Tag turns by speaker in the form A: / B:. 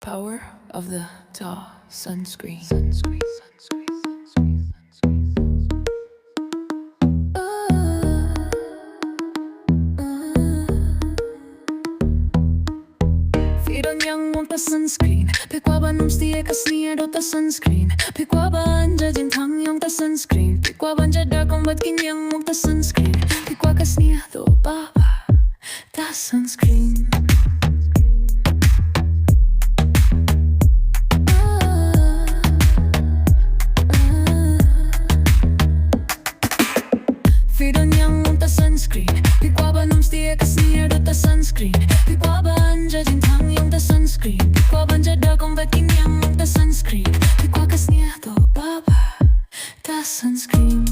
A: Power of the Ta sunscreen. Firon monta sunscreen. Pikwa num stie kasnia do ta sunscreen. Pikwa anja jin thang ta sunscreen. Pikwa banja da kombat kinyang ta sunscreen. Pikwa kasnia do baba ta sunscreen. Ta sunscreen. Pikwa ba num stie kasnia do ta sunscreen. Pikwa anja jin thang ta sunscreen. Pikwa banja da kombat kinyang ta sunscreen. Pikwa kasnia do baba ta sunscreen.